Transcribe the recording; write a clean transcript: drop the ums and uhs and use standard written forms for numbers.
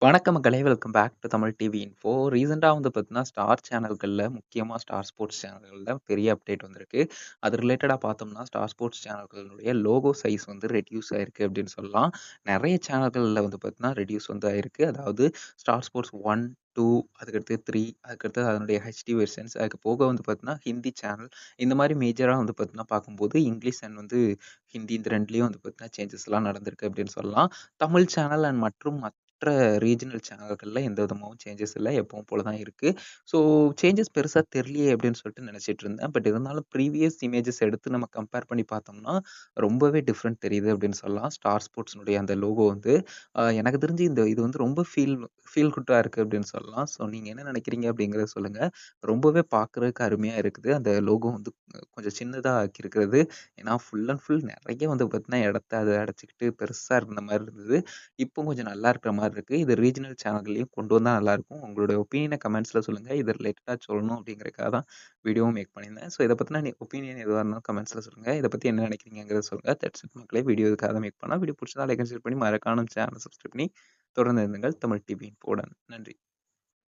வணக்கம் மக்களே! Welcome back to Tamil TV info. ரீசென்ட்டா வந்து பார்த்தீங்கன்னா, ஸ்டார் சேனல்கள்ல முக்கியமா ஸ்டார் ஸ்போர்ட்ஸ் சேனல்கள்ல பெரிய அப்டேட் வந்திருக்கு. அது ரிலேட்டடா பார்த்தோம்னா, ஸ்டார் ஸ்போர்ட்ஸ் சேனல்களுடைய லோகோ சைஸ் வந்து ரெட்யூஸ் ஆயிருக்கு அப்படின்னு சொல்லலாம். நெறைய சேனல்கள்ல வந்து பார்த்தீங்கன்னா, ரெட்யூஸ் வந்து ஆயிருக்கு. அதாவது ஸ்டார் ஸ்போர்ட்ஸ் 1, 2 அதுக்கடுத்து 3 அதுக்கடுத்து அதனுடைய ஹெச்டி வெர்ஷன்ஸ் அதுக்கு போக வந்து பார்த்தீங்கன்னா, ஹிந்தி சேனல் இந்த மாரி மேஜரா வந்து பார்த்தீங்கன்னா பார்க்கும்போது, இங்கிலீஷ் அண்ட் வந்து ஹிந்தி இந்த 2லயும் வந்து பார்த்தீங்கன்னா, சேஞ்சஸ்லாம் நடந்திருக்கு அப்படின்னு சொல்லலாம். தமிழ் சேனல் அண்ட் மற்றும் மற்ற ரீஜனல் சேனல்கள்ல எந்த விதமாவும் சேஞ்சஸ் இல்ல. எப்பவும் போல தான் இருக்கு. ஸோ சேஞ்சஸ் பெருசா தெரியலையே அப்படின்னு சொல்லிட்டு நினைச்சிட்டு இருந்தேன். பட் இருந்தாலும் ப்ரீவியஸ் இமேஜஸ் எடுத்து நம்ம கம்பேர் பண்ணி பார்த்தோம்னா, ரொம்பவே டிஃபரெண்ட் தெரியுது அப்படின்னு சொல்லலாம். ஸ்டார் ஸ்போர்ட்ஸ்னுடைய அந்த லோகோ வந்து எனக்கு தெரிஞ்சு இது வந்து ரொம்ப ஃபீல் குட்டா இருக்கு அப்படின்னு சொல்லலாம். ஸோ நீங்க என்ன நினைக்கிறீங்க அப்படிங்கிறத சொல்லுங்க. ரொம்பவே பார்க்கறதுக்கு அருமையா இருக்குது. அந்த லோகோ வந்து கொஞ்சம் சின்னதா ஆக்கியிருக்கிறது. ஏன்னா ஃபுல் அண்ட் ஃபுல் நெறைய வந்து பார்த்தீங்கன்னா, இடத்த அது அடைச்சுக்கிட்டு பெருசா இருந்த மாரி இருந்தது. இப்போ கொஞ்சம் நல்லா இருக்கிற மாரி இருக்கு. இது ரீஜனல் சேனல்கள்லயும் கொண்டு வந்தா நல்லாயிருக்கும். உங்களுடைய ஒப்பீனியன கமெண்ட்ஸ்ல சொல்லுங்க. இது ரிலேட்டடா சொல்லணும் அப்படிங்கிறதுக்காக தான் வீடியோவும் மேக் பண்ணியிருந்தேன். ஸோ இத பத்தின ஒப்பீனியன் எதுவா இருந்தாலும் கமெண்ட்ஸ்ல சொல்லுங்க. இத பத்தி என்ன நினைக்கிறீங்கங்கிறத சொல்லுங்க. தட்ஸ் இட் மக்களே. வீடியோ இதுக்காக தான் மேக் பண்ணோம். வீடியோ புடிச்சிருந்தா லைக் அண்ட் ஷேர் பண்ணி மறக்காம சேனல சப்ஸ்கிரைப் பண்ணி தொடர்ந்து இருந்துங்கள். தமிழ் டிவி இன்ஃபோவுடன். நன்றி.